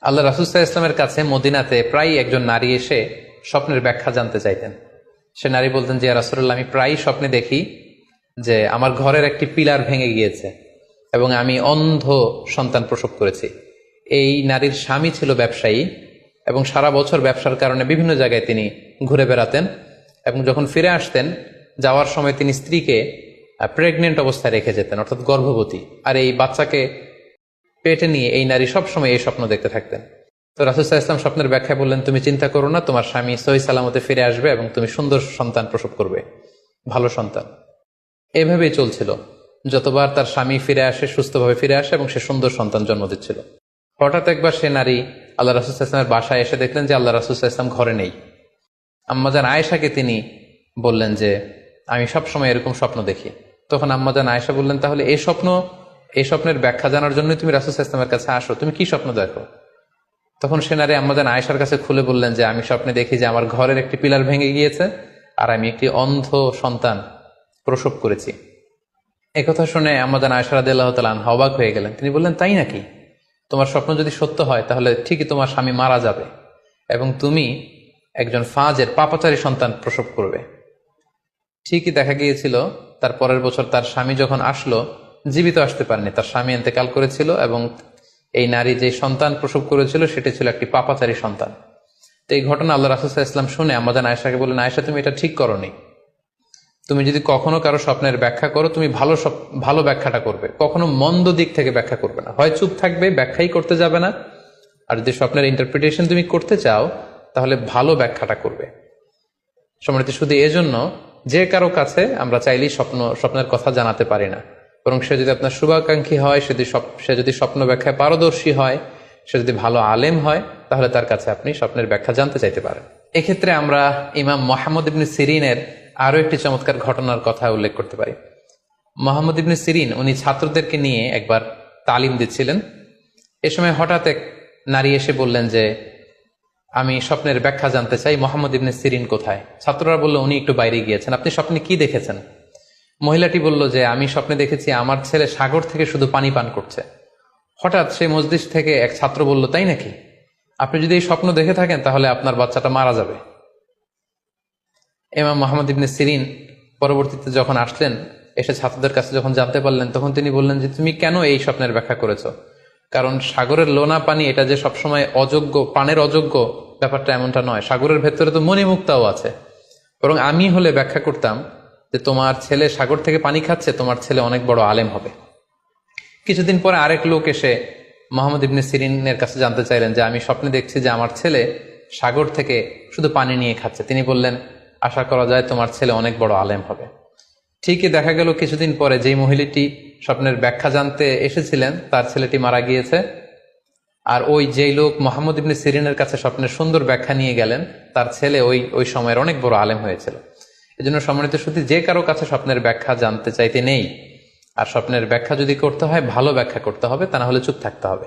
আল্লাহ রাসূল সাল্লাল্লাহু আলাইহি ওয়াসাল্লামের কাছে মদিনাতে প্রায় একজন নারী এসে স্বপ্নের ব্যাখ্যা জানতে চাইতেন। সে নারী বলতেন যে, ইয়া রাসূলুল্লাহ, আমি প্রায় স্বপ্নে দেখি যে আমার ঘরের একটি পিলার ভেঙে গিয়েছে এবং আমি অন্ধ সন্তান প্রসব করেছি। এই নারীর স্বামী ছিল ব্যবসায়ী এবং সারা বছর ব্যবসার কারণে বিভিন্ন জায়গায় তিনি ঘুরে বেড়াতেন এবং যখন ফিরে আসতেন যাওয়ার সময় তিনি স্ত্রীকে প্রেগনেন্ট অবস্থায় রেখে যেতেন, অর্থাৎ গর্ভবতী। আর এই বাচ্চাকে পেটে নিয়ে এই নারী সবসময় এই স্বপ্ন দেখতে থাকতেন। তো রাসূল সাল্লাল্লাহু আলাইহি ওয়াসাল্লাম স্বপ্নের ব্যাখ্যায় বললেন, তুমি চিন্তা করো না, তোমার স্বামী সহি সালামতে ফিরে আসবে এবং তুমি সুন্দর সন্তান প্রসব করবে, ভালো সন্তান। এভাবেই চলছিল। যতবার তার স্বামী ফিরে আসে, সুস্থভাবে ফিরে আসে এবং সে সুন্দর সন্তান জন্ম দিচ্ছিল। হঠাৎ একবার সে নারী আল্লাহ রাসূল সাল্লাল্লাহু আলাইহি ওয়াসাল্লামের বাসায় এসে দেখলেন যে আল্লাহ রাসূল সাল্লাল্লাহু আলাইহি ওয়াসাল্লাম ঘরে নেই। আম্মাজান আয়েশাকে তিনি বললেন যে, আমি সবসময় এরকম স্বপ্ন দেখি। তখন আম্মাজান আয়েশা বললেন, তাহলে এই স্বপ্নের ব্যাখ্যা জানার জন্য তুমি রাসূল সাল্লাল্লাহু আলাইহি ওয়াসাল্লামের কাছে আসো, তুমি কি স্বপ্ন দেখো? তখন সে নারী আম্মাজান আয়েশার কাছে খুলে বললেন যে, আমি স্বপ্নে দেখি যে আমার ঘরের একটি পিলার ভেঙে গিয়েছে আর আমি একটি অন্ধ সন্তান প্রসব করেছি। একথা শুনে আম্মাজান আয়েশা রাদিয়াল্লাহু তাআলা আনহা অবাক হয়ে গেলেন। তিনি বললেন, তাই নাকি? তোমার স্বপ্ন যদি সত্য হয় তাহলে ঠিকই তোমার স্বামী মারা যাবে এবং তুমি একজন ফাজের পাপাচারী সন্তান প্রসব করবে। ঠিকই দেখা গিয়েছিল তার পরের বছর তার স্বামী যখন আসলো, জীবিত আসতে পারেনি, তার স্বামী ইন্তেকাল করেছিল এবং এই নারী যে সন্তান প্রসব করেছিল সেটি ছিল একটি পাপাচারী সন্তান। তো এই ঘটনা আল্লাহ রাসূল সাল্লাল্লাহু আলাইহি ওয়াসাল্লাম শুনে আম্মাজান আয়েশাকে বললেন, আয়েশা, তুমি এটা ঠিক করোনি। তুমি যদি কখনো কারো স্বপ্নের ব্যাখ্যা করো, তুমি ভালো ব্যাখ্যাটা করবে, কখনো মন্দ দিক থেকে ব্যাখ্যা করবে না। হয় চুপ থাকবে, ব্যাখ্যাই করতে যাবে না, আর যদি স্বপ্নের ইন্টারপ্রিটেশন তুমি করতে চাও তাহলে ভালো ব্যাখ্যাটা করবে। সম্মানিত, শুধু এজন্য যে কারো কাছে আমরা চাইলেই স্বপ্নের কথা জানাতে পারি না, বরং সে যদি আপনার শুভাকাঙ্ক্ষী হয়, সে যদি স্বপ্ন ব্যাখ্যায় পারদর্শী হয়, সে যদি ভালো আলেম হয়, তাহলে তার কাছে আপনি স্বপ্নের ব্যাখ্যা জানতে চাইতে পারেন। এক্ষেত্রে আমরা ইমাম মুহাম্মদ ইবনে সিরিনের আরো একটি চমৎকার ঘটনার কথা উল্লেখ করতে পারি। মুহাম্মদ ইবনে সিরিন উনি ছাত্রদেরকে নিয়ে একবার তালিম দিচ্ছিলেন। এ সময় হঠাৎ এক নারী এসে বললেন যে, আমি স্বপ্নের ব্যাখ্যা জানতে চাই, মুহাম্মদ ইবনে সিরিন কোথায়? ছাত্ররা বলল, উনি একটু বাইরে গিয়েছেন। আপনি স্বপ্নে কি দেখেছেন? মহিলাটি বলল যে, আমি স্বপ্নে দেখেছি আমার ছেলে সাগর থেকে শুধু পানি পান করছে। হঠাৎ সেই মজলিস থেকে এক ছাত্র বলল, তাই নাকি? আপনি যদি এই স্বপ্ন দেখে থাকেন তাহলে আপনার বাচ্চাটা মারা যাবে। ইমাম মুহাম্মদ ইবনে সিরিন পরবর্তীতে যখন আসলেন, এসে ছাত্রদের কাছে যখন জানতে পারলেন, তখন তিনি বললেন যে, তুমি কেন এই স্বপ্নের ব্যাখ্যা করেছো? কারণ সাগরের লোনা পানি এটা যে সবসময় অযোগ্য, পানের অযোগ্য, ব্যাপারটা এমনটা নয়। সাগরের ভেতরে তো মণিমুক্তাও আছে। বরং আমি হলে ব্যাখ্যা করতাম যে, তোমার ছেলে সাগর থেকে পানি খাচ্ছে, তোমার ছেলে অনেক বড় আলেম হবে। কিছুদিন পরে আরেক লোক এসে মুহাম্মদ ইবনে সিরিনের কাছে জানতে চাইলেন যে, আমি স্বপ্নে দেখছি যে আমার ছেলে সাগর থেকে শুধু পানি নিয়ে খাচ্ছে। তিনি বললেন, আশা করা যায় তোমার ছেলে অনেক বড় আলেম হবে। ঠিকই দেখা গেল কিছুদিন পরে যেই মহিলাটি স্বপ্নের ব্যাখ্যা জানতে এসেছিলেন তার ছেলেটি মারা গিয়েছে। আর ওই যেই লোক মুহাম্মদ ইবনে সিরিনের কাছে স্বপ্নের সুন্দর ব্যাখ্যা নিয়ে গেলেন, তার ছেলে ওই সময়ের অনেক বড় আলেম হয়েছিল। এজন্য সম্মানিত শুধু যে কারো কাছে স্বপ্নের ব্যাখ্যা জানতে চাইতে নেই। আর স্বপ্নের ব্যাখ্যা যদি করতে হয়, ভালো ব্যাখ্যা করতে হবে, তা না হলে চুপ থাকতে হবে।